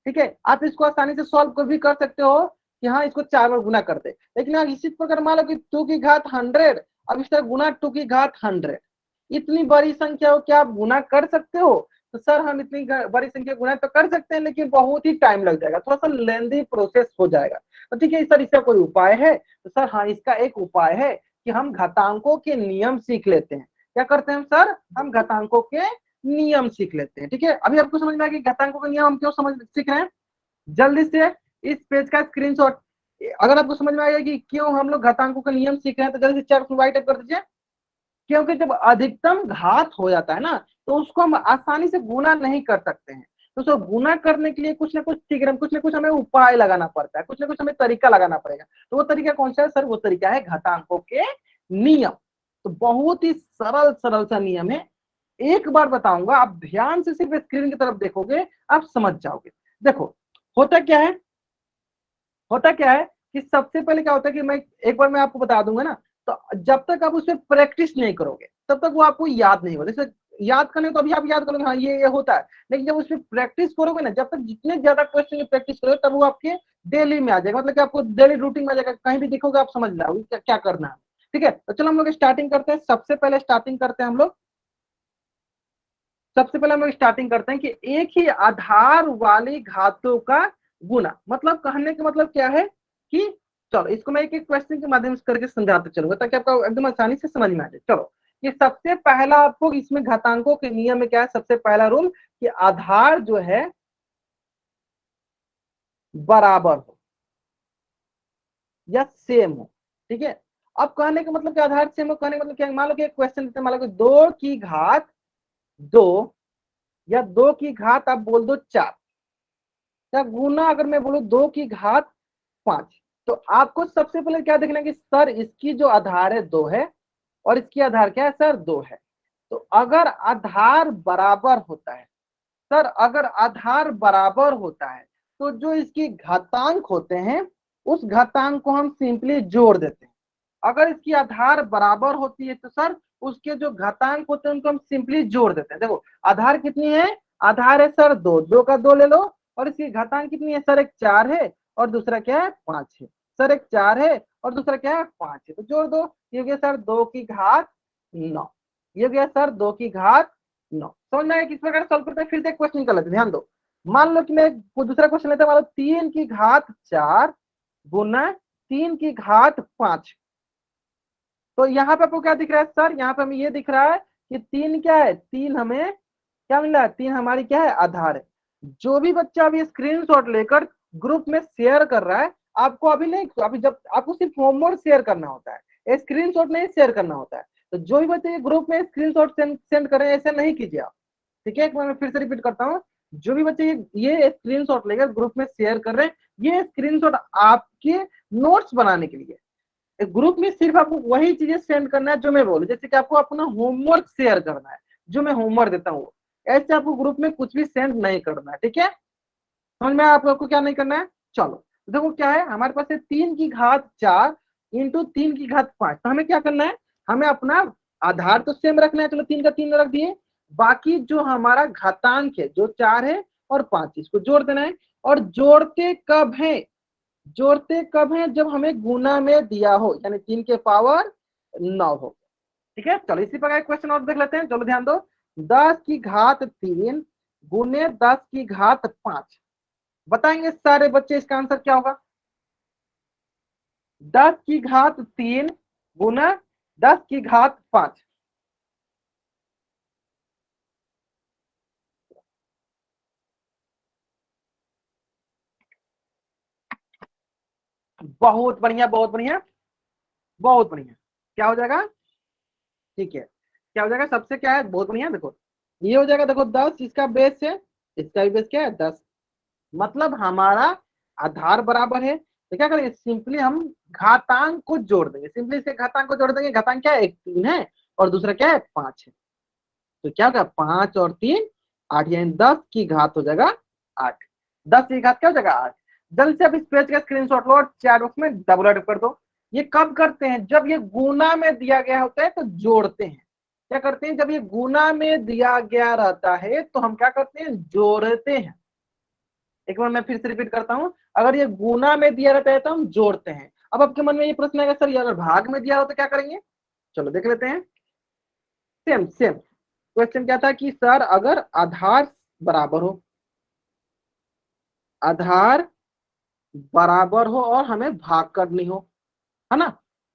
ठीक है, आप इसको आसानी से सॉल्व भी कर सकते हो कि हाँ इसको 4 बार गुना कर दे। लेकिन आप इसी प्रकार मान लो कि 2 की घात 100, अब इस तरह गुना 2 की घात 100, इतनी बड़ी संख्या हो क्या आप गुना कर सकते हो। तो सर हम इतनी बड़ी संख्या गुना तो कर सकते हैं लेकिन बहुत ही टाइम लग जाएगा, थोड़ा सा लेंदी प्रोसेस हो जाएगा। तो ठीक है सर इसका कोई उपाय है, तो सर हाँ इसका एक उपाय है कि हम घातांकों के नियम सीख लेते हैं। क्या करते हैं सर, हम घातांकों के नियम सीख लेते हैं। ठीक है, अभी आपको समझ में आया कि घातांकों के नियम हम क्यों सीख रहे हैं। जल्दी से इस पेज का स्क्रीनशॉट, अगर आपको समझ में आएगा कि क्यों हम लोग घातांकों के नियम सीख रहे हैं तो जल्दी से चैट में वाइट कर दीजिए। क्योंकि जब अधिकतम घात हो जाता है ना तो उसको हम आसानी से गुना नहीं कर सकते हैं, तो उसको गुना करने के लिए कुछ ना कुछ थियरम, कुछ ना कुछ हमें उपाय लगाना पड़ता है, कुछ ना कुछ हमें तरीका लगाना पड़ेगा। तो वो तरीका कौन सा है सर, वो तरीका है घातांकों के नियम। तो बहुत ही सरल सरल सा नियम है, एक बार बताऊंगा, आप ध्यान से सिर्फ स्क्रीन की तरफ देखोगे आप समझ जाओगे। देखो होता क्या है, होता क्या है कि सबसे पहले क्या होता है कि मैं एक बार मैं आपको बता दूंगा ना, तो जब तक आप उसमें प्रैक्टिस नहीं करोगे तब तक वो आपको याद नहीं होगा। जैसे याद करने तो अभी आप याद करोगे हाँ ये होता है, लेकिन जब उसमें प्रैक्टिस करोगे ना, जब तक जितने ज्यादा क्वेश्चन की प्रैक्टिस करोगे तब वो आपके डेली में आ जाएगा, मतलब कि आपको डेली रूटीन में आ जाएगा, कहीं भी दिखोगे आप समझ जाओगे क्या करना है। ठीक है, तो चलो हम लोग स्टार्टिंग करते हैं। सबसे पहले स्टार्टिंग करते हैं हम लोग, सबसे पहले हम लोग स्टार्टिंग करते हैं कि एक ही आधार वाली घातों का गुना, मतलब कहने का मतलब क्या है कि चलो इसको मैं एक एक क्वेश्चन के माध्यम से करके समझाते चलूंगा ताकि आपको एकदम आसानी से समझ में आ जाए। चलो ये सबसे पहला आपको इसमें घातांकों के नियम में क्या है, सबसे पहला रूल कि आधार जो है बराबर हो या सेम हो। ठीक है, अब कहने का मतलब क्या आधार सेम हो, कहने का मतलब क्या, मान लो कि एक क्वेश्चन देते हैं, मान लो कि 2 की घात 2 या 2 की घात आप बोल दो 4, या गुना अगर मैं बोलूं 2 की घात 5, तो आपको सबसे पहले क्या देखना है कि सर इसकी जो आधार है 2 है और इसकी आधार क्या है सर 2 है। तो अगर आधार बराबर होता है, सर अगर आधार बराबर होता है तो जो इसकी घातांक होते हैं उस घातांक को हम सिंपली जोड़ देते हैं। अगर इसकी आधार बराबर होती है तो सर उसके जो घातांक होते हैं उनको हम सिंपली जोड़ देते हैं। देखो आधार कितनी है, आधार है सर 2, 2 का 2 ले लो, और इसकी घातांक कितनी है सर, एक 4 है और दूसरा क्या है 5 है। सर एक 4 है और दूसरा क्या है 5 है, तो जोड़ दो, ये हो गया सर 2 की घात 9, ये हो गया सर 2 की घात 9। समझ में आया किस प्रकार सॉल्व करते हैं। फिर से एक क्वेश्चन कर लेते हैं, ध्यान दो। मान लो कि मैं दूसरा क्वेश्चन लेता हूं, मान लो 3 की घात 4 गुना 3 की घात 5। तो यहाँ पे आपको क्या दिख रहा है सर, यहाँ पे हमें ये दिख रहा है कि 3 क्या है, 3 हमें क्या मिल रहा है, 3 हमारी क्या है आधार है। जो भी बच्चा अभी स्क्रीनशॉट लेकर ग्रुप में शेयर कर रहा है, आपको अभी नहीं, अभी जब आपको सिर्फ होमवर्क शेयर करना होता है, स्क्रीनशॉट नहीं शेयर करना होता है। तो जो भी बच्चे ग्रुप में स्क्रीनशॉट सेंड करें, ऐसे नहीं कीजिए आप। ठीक है, एक बार मैं फिर से रिपीट करता हूँ, जो भी बच्चे ये स्क्रीनशॉट लेकर ग्रुप में शेयर कर रहे हैं, ये स्क्रीनशॉट आपके नोट्स बनाने के लिए, ग्रुप में सिर्फ आपको वही चीजें सेंड करना है जो मैं बोलूं, जैसे कि आपको अपना होमवर्क शेयर करना है, जो मैं होमवर्क देता हूँ, ऐसे आपको ग्रुप में कुछ भी सेंड नहीं करना है। ठीक है, समझ में आपको क्या नहीं करना है। चलो देखो क्या है, हमारे पास है 3 की घात 4 इंटू 3 की घात 5। तो हमें क्या करना है, हमें अपना आधार तो सेम रखना है, चलो 3 का 3 रख दिए, बाकी जो हमारा घातांक है जो 4 है और 5, इसको जोड़ देना है। और जोड़ते कब है, जोड़ते कब है, जब हमें गुना में दिया हो, यानी 3 के पावर 9 हो। ठीक है, चलो इसी प्रकार क्वेश्चन और देख लेते हैं, चलो ध्यान दो। 10 की घात 3 गुने 10 की घात 5, बताएंगे सारे बच्चे इसका आंसर क्या होगा। 10 की घात 3 गुना 10 की घात 5, बहुत बढ़िया बहुत बढ़िया बहुत बढ़िया। क्या हो जाएगा, ठीक है क्या हो जाएगा, सबसे क्या है बहुत बढ़िया, देखो ये हो जाएगा, देखो 10 इसका बेस है इसका भी बेस क्या है 10, मतलब हमारा आधार बराबर है। तो क्या करेंगे, सिंपली हम घातांक को जोड़ देंगे, सिंपली इसके घातांक को जोड़ देंगे। घातांक क्या है, एक 3 है और दूसरा क्या है 5 है। तो क्या होगा 5 और 3 8, यानी 10 की घात हो जाएगा 8। 10 की घात क्या हो जाएगा 8। जल्द से अब इस पेज का स्क्रीनशॉट लो और चैट बॉक्स में डबल कर दो। ये कब करते हैं, जब ये गुना में दिया गया होता है तो जोड़ते हैं। क्या करते हैं, जब ये गुना में दिया गया रहता है तो हम क्या करते हैं, जोड़ते हैं। एक बार मैं फिर से रिपीट करता हूं, अगर ये गुना में दिया रहता है तो हम जोड़ते हैं। अब आपके मन में ये प्रश्न आएगा, सर ये अगर भाग में दिया हो तो क्या करेंगे। चलो देख लेते हैं। सेम सेम क्वेश्चन क्या था कि सर अगर आधार बराबर हो, आधार बराबर हो और हमें भाग करनी हो, है ना।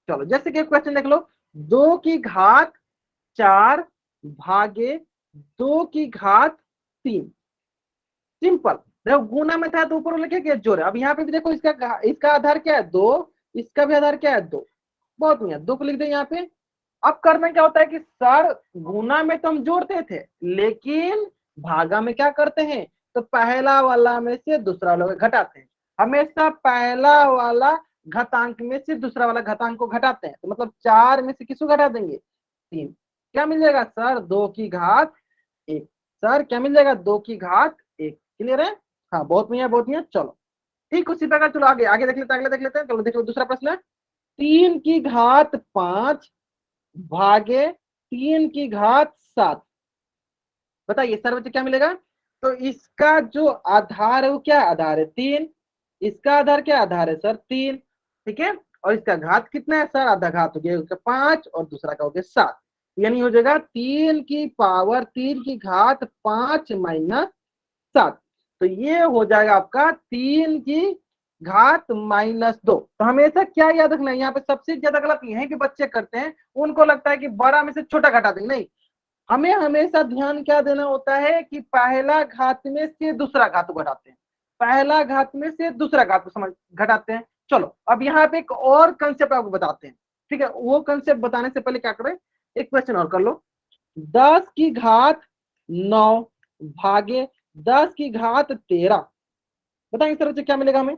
चलो जैसे कि क्वेश्चन देख लो, 2 की घात 4 भागे 2 की घात 3। सिंपल, देखो गुना में था तो ऊपर लिखे क्या जोड़े। अब यहाँ पे भी देखो, इसका आधार क्या है 2, इसका भी आधार क्या है 2। बहुत बढ़िया, 2 को लिख दे यहाँ पे। अब करना क्या होता है कि सर गुना में तो हम जोड़ते थे, लेकिन भागा में क्या करते हैं, तो पहला वाला में से दूसरा वाला घटाते हैं। हमेशा पहला वाला घातांक में से दूसरा वाला घातांक को घटाते हैं। तो मतलब 4 में से किसको घटा देंगे, 3। क्या मिल जाएगा सर 2 की घात 1। सर क्या मिल जाएगा 2 की घात 1। क्लियर है, हाँ बहुत बढ़िया बहुत बढ़िया। चलो ठीक उसी प्रकार चलो आगे आगे देख लेते हैं, अगला देख लेते हैं। चलो देखो दूसरा प्रश्न है, 3 की घात 5 भागे 3 की घात 7। बताइए सर बच्चे क्या मिलेगा। तो इसका जो आधार है वो क्या आधार है 3, इसका आधार क्या आधार है सर 3, ठीक है। और इसका घात कितना है सर, आधा घात हो गया उसका 5 और दूसरा का हो गया 7। यानी हो जाएगा 3 की पावर 3 की घात 5 माइनस 7। तो ये हो जाएगा आपका 3 की घात -2। तो हमेशा क्या याद रखना है, यहाँ पे सबसे ज्यादा गलत यही पे बच्चे करते हैं, उनको लगता है कि बड़ा में से छोटा घटा देंगे। नहीं, हमें हमेशा ध्यान क्या देना होता है कि पहला घात में से दूसरा घात घटाते हैं, पहला घात में से दूसरा घात समझ घटाते हैं। चलो अब यहाँ पे एक और कंसेप्ट आपको बताते हैं, ठीक है। वो कंसेप्ट बताने से पहले क्या करें, एक क्वेश्चन और कर लो। 10 की घात 9 भागे 10 की घात 13। बताएंगे सर क्या मिलेगा हमें।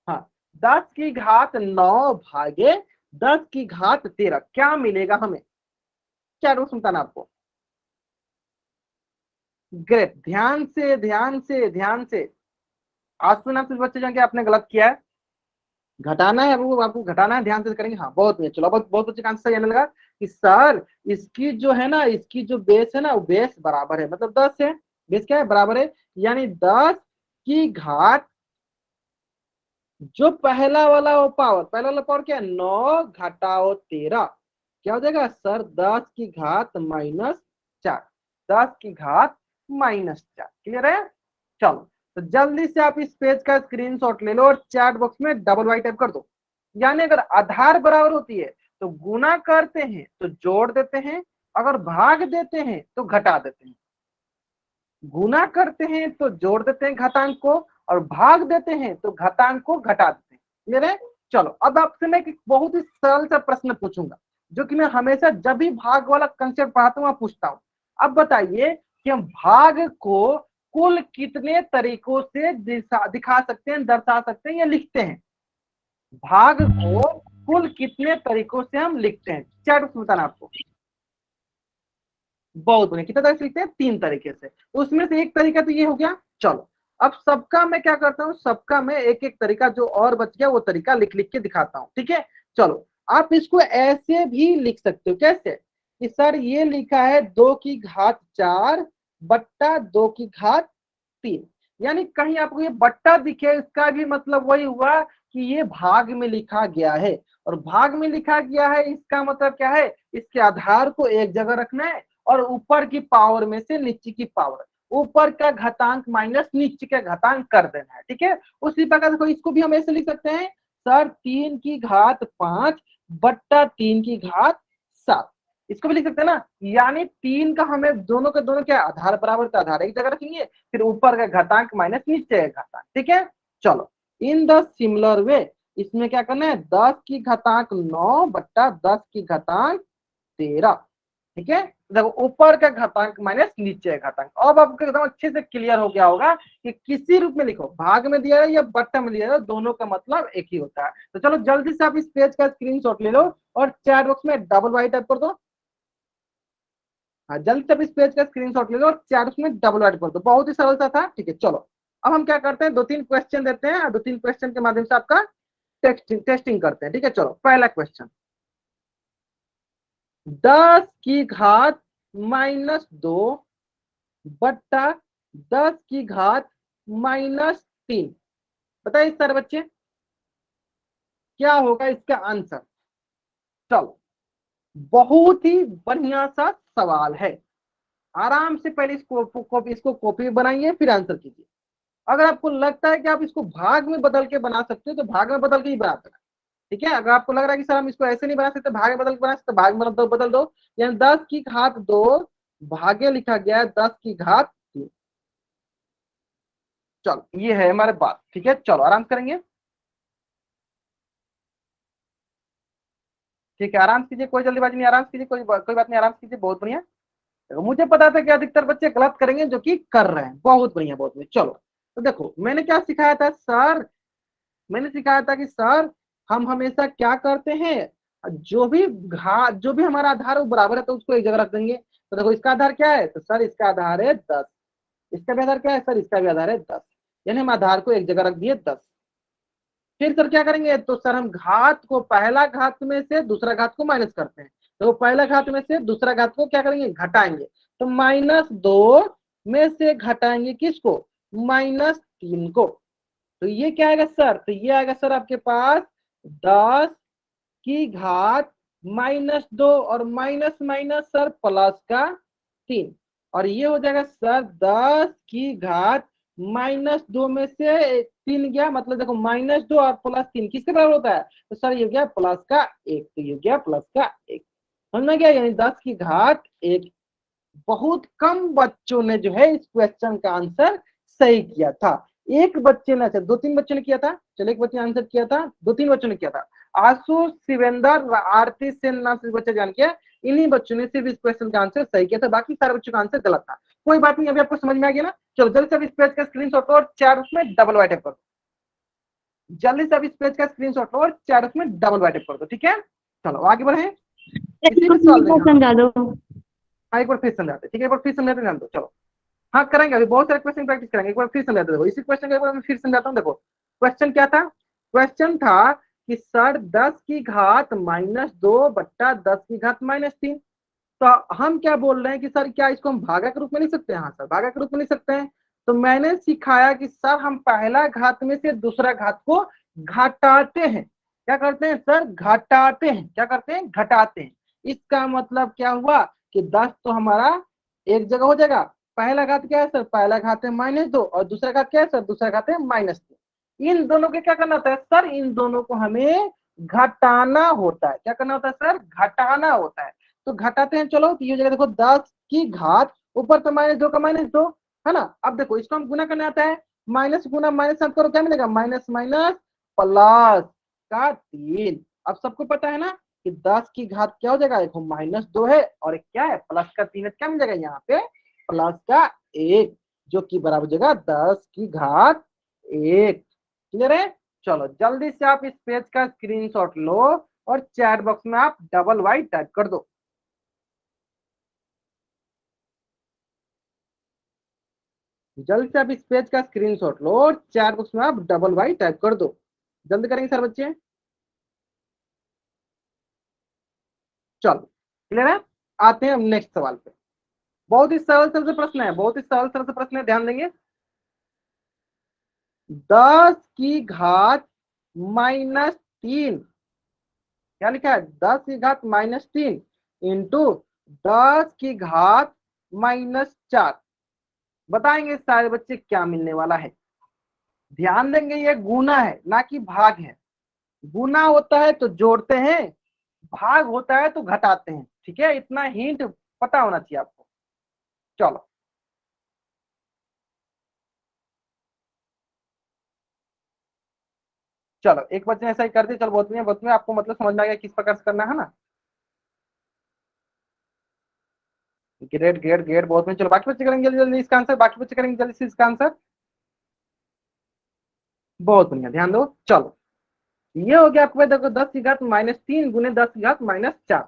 हाँ, 10 की घात 9 भागे 10 की घात 13 क्या मिलेगा हमें, क्या रूप सुनता ना आपको। ग्रेट, ध्यान से ध्यान से ध्यान से। आज सुना कुछ बच्चे जो कि आपने गलत किया है, घटाना है वो आपको घटाना है, ध्यान से करेंगे। हाँ बहुत बढ़िया। चलो बहुत बहुत बच्चे का आंसर आने लगा कि सर इसकी जो है ना, इसकी जो बेस है ना वो बेस बराबर है, मतलब 10 है। बेस क्या है बराबर है, यानी 10 की घात जो पहला वाला वो पावर, पहला वाला पावर क्या है 9 घटाओ 13। क्या हो जाएगा सर 10 की घात -4, 10 की घात -4। क्लियर है। चलो तो जल्दी से आप इस पेज का स्क्रीनशॉट ले लो और चैट बॉक्स में डबल वाई टाइप कर दो। यानी अगर आधार बराबर होती है तो गुना करते हैं तो जोड़ देते हैं, अगर भाग देते हैं तो घटा देते हैं। गुना करते हैं तो जोड़ देते हैं घातांक को, और भाग देते हैं तो घातांक को घटा देते हैं। क्लियर है। चलो अब आपसे मैं एक बहुत ही सरल सा प्रश्न पूछूंगा, जो कि मैं हमेशा जब भी भाग वाला कंसेप्ट पढ़ाता हूँ पूछता हूँ। अब बताइए कि हम भाग को कुल कितने तरीकों से दिखा सकते हैं, दर्शा सकते हैं या लिखते हैं। भाग को कुल कितने तरीकों से हम लिखते हैं, चैट में बताना आपको। बहुत बढ़िया, कितना तरीके से लिखते हैं, 3 तरीके से। उसमें से एक तरीका तो ये हो गया। चलो अब सबका मैं क्या करता हूँ, सबका मैं एक एक तरीका जो और बच गया वो तरीका लिख लिख के दिखाता हूँ, ठीक है। चलो आप इसको ऐसे भी लिख सकते हो, कैसे कि सर ये लिखा है 2 की घात 4 बट्टा 2 की घात 3। यानी कहीं आपको ये बट्टा दिखे, इसका भी मतलब वही हुआ कि ये भाग में लिखा गया है, और भाग में लिखा गया है इसका मतलब क्या है, इसके आधार को एक जगह रखना है और ऊपर की पावर में से नीचे की पावर, ऊपर का घातांक माइनस नीचे का घातांक कर देना है, ठीक है। उसी प्रकार देखो इसको भी हम ऐसे लिख सकते हैं, सर 3 की घात 5 बट्टा 3 की घात 7। इसको भी लिख सकते हैं ना। यानी 3 का हमें दोनों के दोनों क्या आधार बराबर, तो आधार एक जगह रखेंगे, फिर ऊपर का घातांक माइनस नीचे का घातांक, ठीक है। चलो इन द सिमिलर वे इसमें क्या करना है, 10 की घातांक 9 बट्टा 10 की घातांक 13। ठीक है, देखो ऊपर का घातांक माइनस नीचे का घातांक। अब आपको एकदम अच्छे से क्लियर हो गया होगा कि किसी रूप में लिखो, भाग में दिया है या बट्टा में दिया है, दोनों का मतलब एक ही होता है। तो चलो जल्दी से आप इस पेज का स्क्रीनशॉट ले लो और चैट बॉक्स में डबल वाई टाइप कर दो। हाँ, जल्दी से आप इस पेज का स्क्रीनशॉट ले लो और चैट बॉक्स में डबल वाई कर दो। बहुत ही सरल सा था। ठीक है, चलो अब हम क्या करते हैं, 2-3 क्वेश्चन देते हैं, 2-3 क्वेश्चन के माध्यम से आपका टेस्टिंग करते हैं। ठीक है, चलो पहला क्वेश्चन, 10 की घात -2 बट्टा 10 की घात -3। बताइए सर बच्चे क्या होगा इसका आंसर। चलो बहुत ही बढ़िया सा सवाल है, आराम से पहले इसको कॉपी बनाइए फिर आंसर कीजिए। अगर आपको लगता है कि आप इसको भाग में बदल के बना सकते हो तो भाग में बदल के ही बना सकते। ठीक है, अगर आपको लग रहा है कि सर हम इसको ऐसे नहीं बना सकते, भाग में बदल के बना सकते, भाग में बदल दो। यानी 10 की घात 2 भागे लिखा गया है 10 की घात 3। चलो ये है हमारे बात। ठीक है, चलो आराम से करेंगे। ठीक है, आराम से कीजिए, कोई जल्दीबाजी नहीं, आराम से कीजिए, कोई बात नहीं, आराम से कीजिए। बहुत बढ़िया। देखो, मुझे पता था कि अधिकतर बच्चे गलत करेंगे जो कि कर रहे हैं। बहुत बढ़िया, बहुत बढ़िया। चलो तो देखो मैंने क्या सिखाया था सर, मैंने सिखाया था कि सर हम हमेशा क्या करते हैं, जो भी हमारा आधार है वो बराबर है तो उसको एक जगह रख देंगे। तो देखो इसका आधार क्या है, तो सर इसका आधार है 10। इसका भी आधार क्या है सर, इसका भी आधार है 10। यानी हम आधार को एक जगह रख दिए 10। फिर सर क्या करेंगे, तो सर हम घात को पहला घात में से दूसरा घात को माइनस करते हैं। तो पहला घात में से दूसरा घात को क्या करेंगे, घटाएंगे। तो -2 में से घटाएंगे किसको, -3 को। तो ये क्या आएगा सर, तो ये आएगा सर आपके पास 10 की घात -2 और माइनस माइनस सर +3। और ये हो जाएगा सर 10 की घात -2 में से 3 गया, मतलब देखो -2 और +3 किसके बराबर होता है, तो सर ये गया +1। तो ये गया +1। समझ में गया, यानी 10 की घात 1। बहुत कम बच्चों ने जो है इस क्वेश्चन का आंसर सही किया था। एक बच्चे ने, अच्छा 2-3 बच्चों ने किया था, चलो एक बच्चे ने आंसर किया था, 2-3 बच्चों ने किया था। आशु, शिवेंदर, आरती सेन नाम से बच्चे जान किया, इन्हीं बच्चों ने सिर्फ इस क्वेश्चन का आंसर सही किया था, बाकी सारे बच्चों का आंसर गलत था। कोई बात नहीं, अभी आपको समझ में आ गया ना। चलो जल्दी से अब इस पेज का स्क्रीनशॉट और 4 उसमें डबल वाइट करो। जल्दी से अब इस पेज का स्क्रीनशॉट और 4 उसमें डबल वाइट कर दो। ठीक है, चलो आगे बढ़े, किसी भी सवाल देंगे। हाँ समझा दो। हाँ, एक बार फिर समझाते। ठीक है, एक बार फिर समझाते, ध्यान दो। चलो हाँ करेंगे, अभी बहुत सारे क्वेश्चन प्रैक्टिस करेंगे। एक बार फिर समझाते, देखो इसी क्वेश्चन का एक बार मैं फिर समझाता हूँ। देखो क्वेश्चन क्या था, क्वेश्चन था कि सर 10 की घात -2 बट्टा 10 की घात -3। तो हम क्या बोल रहे हैं कि सर क्या इसको हम भागा के रूप में लिख सकते हैं, हाँ सर भागा के रूप में लिख सकते हैं। तो मैंने सिखाया कि सर हम पहला घात में से दूसरा घात को घटाते हैं। क्या करते हैं सर, घटाते हैं। क्या करते हैं, घटाते हैं। इसका मतलब क्या हुआ कि 10 तो हमारा एक जगह हो जाएगा। पहला घात क्या है सर, पहला घात है -2 और दूसरा घात क्या है सर, दूसरा घात है -3। इन दोनों के क्या करना होता है सर, इन दोनों को हमें घटाना होता है। क्या करना होता है सर, घटाना होता है। तो घटाते हैं, चलो तो ये जगह देखो 10 की घात, ऊपर तो -2 का -2 है ना। अब देखो इसको हम गुना करने आता है, माइनस गुना माइनस आप करो क्या मिलेगा, माइनस माइनस +3। अब सबको पता है ना कि 10 की घात क्या हो जाएगा, देखो -2 है और एक क्या है +3 है, क्या मिल जाएगा यहाँ पे +1, जो कि बराबर हो जाएगा 10 की घात 1। क्लियर है। चलो जल्दी से आप इस पेज का स्क्रीनशॉट लो और चैट बॉक्स में आप डबल वाई टाइप कर दो। जल्दी से आप इस पेज का स्क्रीनशॉट लो और चैट बॉक्स में आप डबल वाई टाइप कर दो। जल्दी करेंगे सर बच्चे। चलो क्लियर है, आते हैं हम नेक्स्ट सवाल पे। बहुत ही सरल सरल से प्रश्न है, बहुत ही सरल सरल से प्रश्न है, ध्यान देंगे। 10 की घात -3, क्या लिखा है, 10 की घात -3 इंटू 10 की घात -4। बताएंगे सारे बच्चे क्या मिलने वाला है। ध्यान देंगे ये गुना है ना कि भाग है। गुना होता है तो जोड़ते हैं, भाग होता है तो घटाते हैं। ठीक है, इतना हिंट पता होना चाहिए आपको। चलो चलो एक बच्चे ने ऐसा ही कर दिया। चलो बहुत में आपको मतलब समझ में आ गया किस प्रकार से करना है ना। ग्रेट ग्रेट ग्रेट, बहुत में। चलो बाकी बच्चे करेंगे जल्दी जल्दी इसका आंसर, बाकी बच्चे करेंगे जल्दी से इसका आंसर। बहुत बढ़िया, ध्यान दो। चलो ये हो गया आपके पास, देखो 10 की घात -3 गुने 10 की घात-4।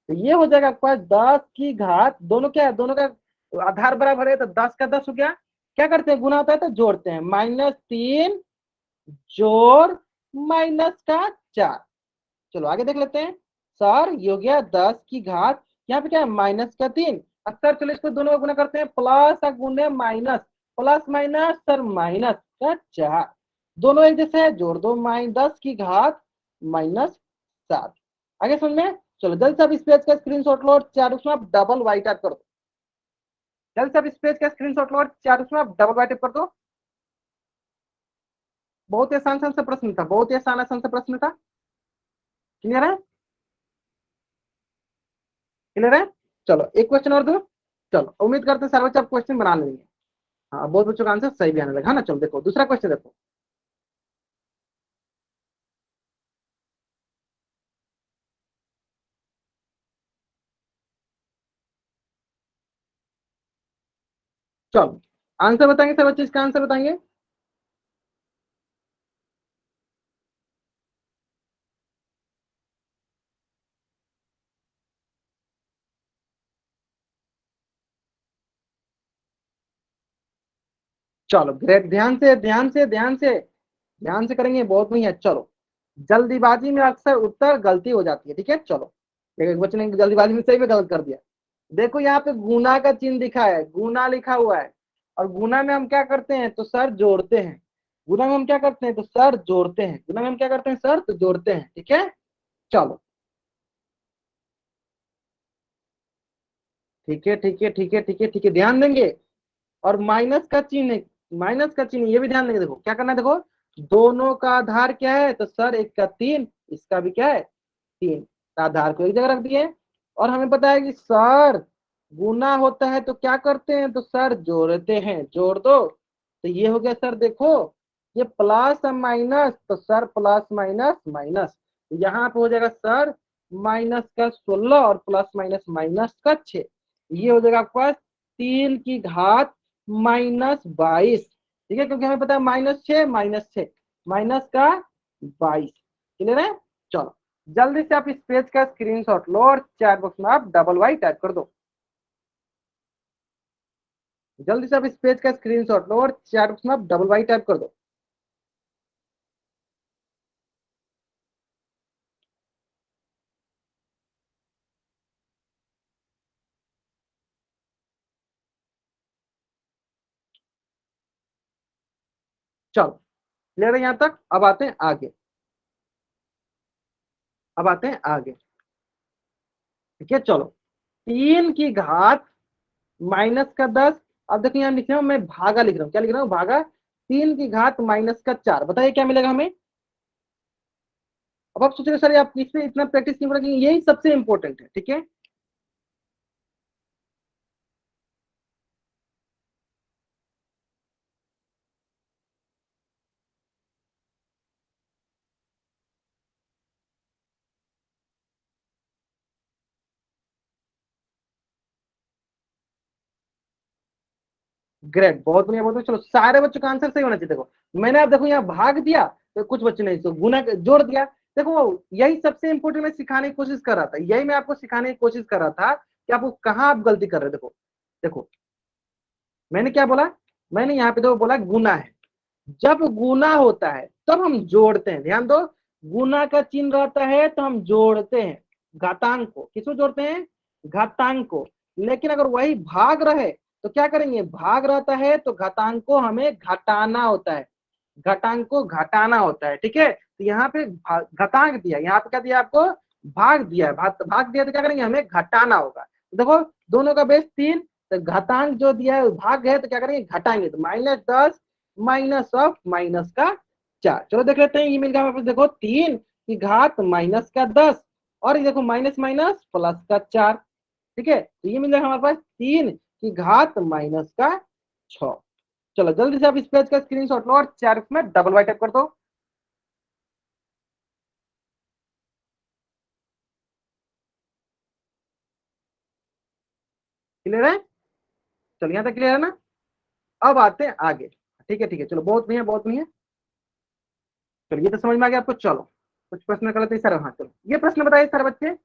तो ये हो जाएगा आपके पास 10 की घात, दोनों क्या है, दोनों का आधार बराबर है, तो 10 का 10 हो गया। क्या करते हैं, गुना होता है तो जोड़ते हैं, -3 जोड़ -4। चलो आगे देख लेते हैं। सर ये हो गया 10 की घात, यहाँ पे क्या है -3। अक्सर चलो इसको दोनों को गुना करते हैं, प्लस और गुने माइनस, प्लस माइनस सर -4। दोनों एक जैसे है, जोड़ दो, 10 की घात -7। आगे समझ में। चलो जल्द से आप इस पेज का स्क्रीनशॉट लो और चार उसमें आप डबल वाई टाइप कर दो। जल्द से आप इस पेज का स्क्रीनशॉट लो और चार उसमें आप डबल वाई टाइप कर दो। बहुत ही आसान सा प्रश्न था, बहुत ही आसान सा प्रश्न था। क्लियर है, क्लियर है। चलो एक क्वेश्चन और दो। चलो उम्मीद करते हैं सारे बच्चे आप क्वेश्चन बना लेंगे। हाँ बहुत बच्चों का आंसर सही भी आने लगा है ना। चलो देखो दूसरा क्वेश्चन देखो। चलो आंसर बताएंगे सब बच्चे, इसका आंसर बताएंगे। चलो ग्रेट, ध्यान से ध्यान से ध्यान से ध्यान से करेंगे, बहुत नहीं है। चलो जल्दीबाजी में अक्सर उत्तर गलती हो जाती है, ठीक है। चलो एक बच्चे ने जल्दीबाजी में सही में गलत कर दिया। देखो यहाँ पे गुना का चिन्ह दिखा है, गुना लिखा हुआ है, और गुना में हम क्या करते हैं तो सर जोड़ते हैं। गुना में हम क्या करते हैं तो सर जोड़ते हैं, गुना में हम क्या करते हैं सर तो जोड़ते हैं, ठीक है। चलो ठीक है ठीक है ठीक है ठीक है ठीक है, ध्यान देंगे। और माइनस का चिन्ह, माइनस का चिन्ह ये भी ध्यान देंगे। देखो क्या करना है, देखो दोनों का आधार क्या है तो सर एक का 3, इसका भी क्या है 3। आधार को एक जगह रख दिए, और हमें पता है कि सर गुना होता है तो क्या करते हैं तो सर जोड़ते हैं, जोड़ दो। तो ये हो गया सर, देखो ये प्लस और माइनस, तो सर प्लस माइनस माइनस, तो यहाँ पे हो जाएगा सर -16 और प्लस माइनस -6। ये हो जाएगा आपके पास 3 की घात -22। ठीक है, क्योंकि हमें पता है -6 -6 माइनस का 22। क्लियर है। चलो जल्दी से आप इस पेज का स्क्रीनशॉट लो और चैट बॉक्स में आप डबल वाई टाइप कर दो। जल्दी से आप इस पेज का स्क्रीनशॉट लो और चैट बॉक्स में आप डबल वाई टाइप कर दो। चलो क्लियर है यहां तक। अब आते हैं आगे, अब आते हैं आगे। ठीक है चलो, 3 की घात -10। अब देखिए यहाँ लिख रहा हूं मैं, भागा लिख रहा हूँ, क्या लिख रहा हूँ भागा। 3 की घात -4, बताइए क्या मिलेगा हमें। अब आप सोच रहे सर आप इसमें इतना प्रैक्टिस क्यों करेंगे, यही सबसे इंपॉर्टेंट है, ठीक है। ग्रेट, बहुत बढ़िया बहुत बढ़िया। चलो सारे बच्चों का आंसर सही होना चाहिए। देखो मैंने आप देखो यहाँ भाग दिया तो कुछ बच्चे नहीं, तो गुना जोड़ दिया। देखो यही सबसे इंपॉर्टेंट मैं सिखाने की कोशिश कर रहा था, यही मैं आपको सिखाने की कोशिश कर रहा था कि आपको कहाँ आप गलती कर रहे हो। देखो देखो मैंने क्या बोला, मैंने यहाँ पे देखो बोला गुना है। जब गुना होता है तब हम जोड़ते हैं, ध्यान दो। गुना का चिन्ह रहता है तो हम जोड़ते हैं घातांक को, किसको जोड़ते हैं घातांक को। लेकिन अगर वही भाग रहे तो क्या करेंगे, भाग रहता है तो घातांक को हमें घटाना होता है, घटांक को घटाना होता है, ठीक है। तो यहाँ पे घातांक दिया, यहाँ पे क्या दिया आपको भाग दिया है, भाग दिया तो क्या करेंगे हमें घटाना होगा। तो देखो दोनों का बेस 3, तो घातांक जो दिया है भाग है तो क्या करेंगे घटाएंगे, तो -10 माइनस ऑफ -4। चलो देख लेते हैं ये मिल गया हमारे पास। देखो 3 की घात -10, और ये देखो माइनस माइनस +4। ठीक है, तो ये मिल जाएगा हमारे पास 3 की घात -6। चलो जल्दी से आप इस पेज का स्क्रीनशॉट लो और चैट में डबल वाई टाइप कर दो। क्लियर है? चलो यहाँ तक क्लियर है ना? अब आते हैं आगे। ठीक है, चलो बहुत नहीं है, बहुत नहीं है। चलो ये तो समझ में आ गया आपको। चलो कुछ प्रश्न कर लेते हैं सर। हाँ चलो, ये प्रश्न बताइए सर बच्चे।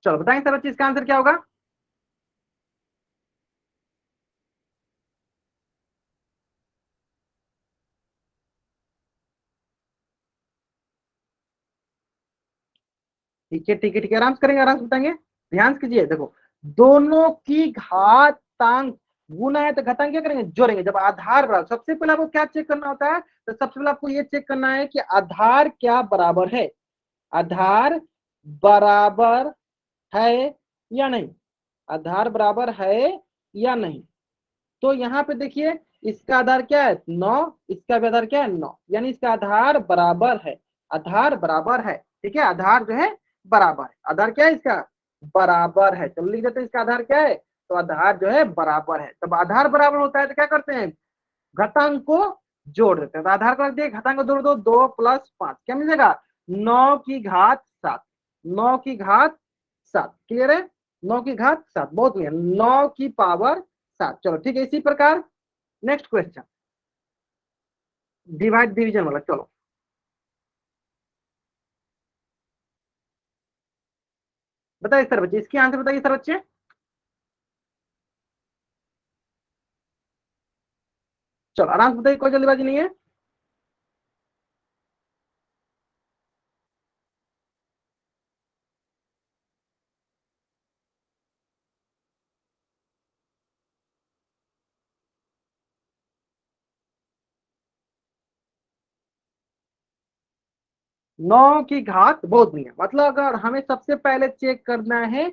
चलो बताएं सर बच्चे, इसका आंसर क्या होगा? ठीक है, आराम से करेंगे, आराम से बताएंगे। ध्यान से कीजिए, देखो दोनों की घातांक गुना है तो घातांक क्या करेंगे? जोड़ेंगे। जब आधार बराबर, सबसे पहले आपको क्या चेक करना होता है? तो सबसे पहले आपको ये चेक करना है कि आधार क्या बराबर है, आधार बराबर है या नहीं, आधार बराबर है या नहीं। तो यहाँ पे देखिए, इसका आधार क्या है? 9, इसका भी आधार क्या है? 9, यानी इसका आधार बराबर है, आधार बराबर है। ठीक है, आधार जो है बराबर है। आधार क्या है इसका? बराबर है। चलो लिख देते हैं इसका आधार क्या है। तो आधार जो है बराबर है। तब आधार बराबर होता है तो क्या करते हैं? घातांक को जोड़ देते हैं। तो आधार को रख दिए, घातांक को जोड़ दो, 2 + 5 क्या मिलेगा? 9 की घात 7, 9 की घात 7। क्लियर है? 9 की घात 7, बहुत नहीं है, 9 की पावर 7। चलो ठीक है, इसी प्रकार नेक्स्ट क्वेश्चन, डिवाइड डिवीजन वाला। चलो बताइए सर बच्चे, इसकी आंसर बताइए सर बच्चे। चलो आराम से बताइए, कोई जल्दीबाजी नहीं है। 9 की घात बहुत नहीं है, मतलब अगर हमें सबसे पहले चेक करना है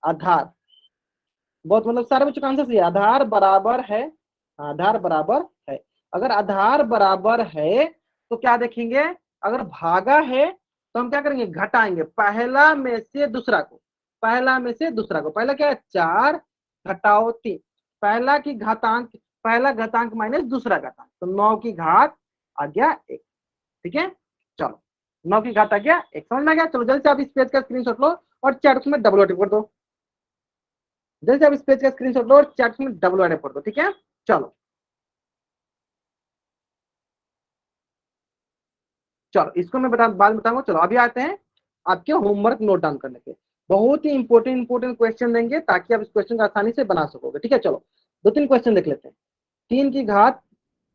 आधार, बहुत मतलब सारे बच्चों का आंसर सही है, आधार बराबर है, आधार बराबर है। अगर आधार बराबर है तो क्या देखेंगे? अगर भागा है तो हम क्या करेंगे? घटाएंगे, पहला में से दूसरा को, पहला में से दूसरा को। पहला क्या है? 4 घटाओ 3, पहला की घातांक, पहला घातांक माइनस दूसरा घातांक, तो 9 की घात आ गया 1। ठीक है, चलो 9 की घात आ गया 1, समझ में आ गया। चलो जल्दी से आप इस पेज का स्क्रीनशॉट लो और चैट में डबल टिक कर दो। जैसे आप इस पेज का स्क्रीनशॉट लो और चैट में डबल वाले पढ़ दो। ठीक है, चलो चलो इसको मैं बाद में बताऊंगा। चलो अभी आते हैं आपके होमवर्क नोट डाउन करने के। बहुत ही इंपॉर्टेंट क्वेश्चन देंगे ताकि आप इस क्वेश्चन को आसानी से बना सकोगे। ठीक है, चलो 2-3 क्वेश्चन देख लेते हैं। 3 की घात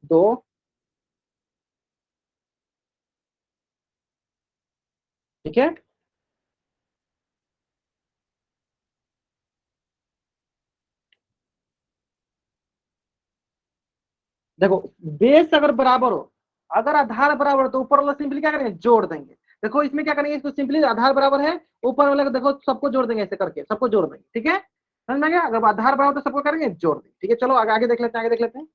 2, ठीक है, देखो बेस अगर बराबर हो, अगर आधार बराबर हो तो ऊपर वाला सिंपली क्या करेंगे? जोड़ देंगे। देखो इसमें क्या करेंगे? इसको सिंपली आधार बराबर है, ऊपर वाले को देखो सबको जोड़ देंगे, ऐसे करके सबको जोड़ देंगे। ठीक है, समझ में आ गया? अगर आधार बराबर तो सबको करेंगे जोड़ देंगे। ठीक है, चलो आगे आगे देख लेते हैं, आगे देख लेते हैं।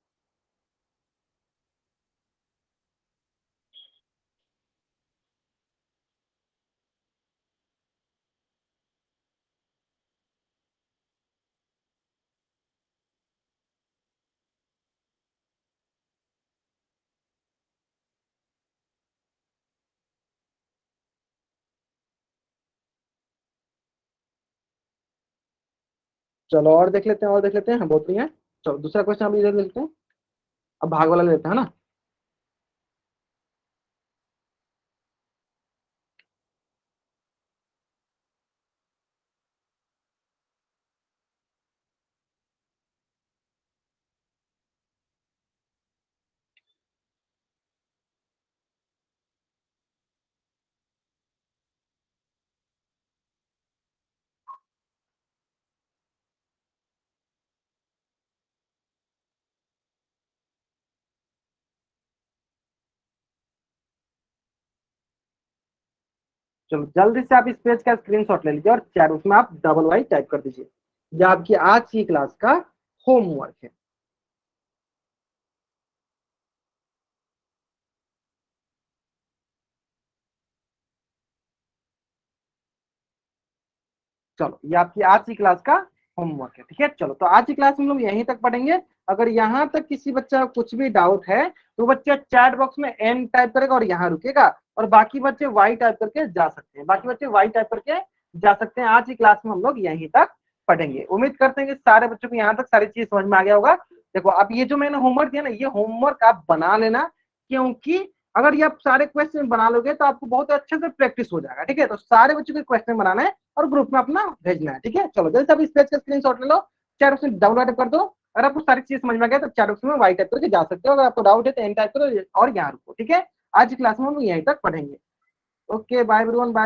चलो और देख लेते हैं, और देख लेते हैं, हम बहुत नहीं है। चलो दूसरा क्वेश्चन हम इधर लेते हैं, अब भाग वाला लेते हैं ना। चलो जल्दी से आप इस पेज का स्क्रीनशॉट ले लीजिए और चैट उसमें आप डबल वाई टाइप कर दीजिए। ये आपकी आज की क्लास का होमवर्क है। चलो ये आपकी आज की क्लास का होमवर्क है। ठीक है, चलो तो आज की क्लास में हम लोग यहीं तक पढ़ेंगे। अगर यहाँ तक किसी बच्चा को कुछ भी डाउट है तो बच्चा चैट बॉक्स में एन टाइप करेगा और यहाँ रुकेगा, और बाकी बच्चे वाई टाइप करके जा सकते हैं, बाकी बच्चे वाई टाइप करके जा सकते हैं। आज की क्लास में हम लोग यहीं तक पढ़ेंगे। उम्मीद करते हैं कि सारे बच्चों को यहाँ तक सारी चीज समझ में आ गया होगा। देखो अब ये जो मैंने होमवर्क दिया ना, ये होमवर्क आप बना लेना, क्योंकि अगर ये आप सारे क्वेश्चन बना लोगे तो आपको बहुत अच्छे से प्रैक्टिस हो जाएगा। ठीक है, तो सारे बच्चों को क्वेश्चन बनाना है और ग्रुप में अपना भेजना है। ठीक है, चलो जल्दी से अब इस पेज का स्क्रीनशॉट ले लो, चैट बॉक्स में डाउनलोड कर दो। अगर आपको सारी चीज समझ में आ गया तो चैट बॉक्स में वाई टाइप करके जा सकते हो। अगर आपको डाउट है तो एन टाइप करो और यहाँ रुको। ठीक है, आज की क्लास में हम यहीं तक पढ़ेंगे। Okay bye everyone, bye.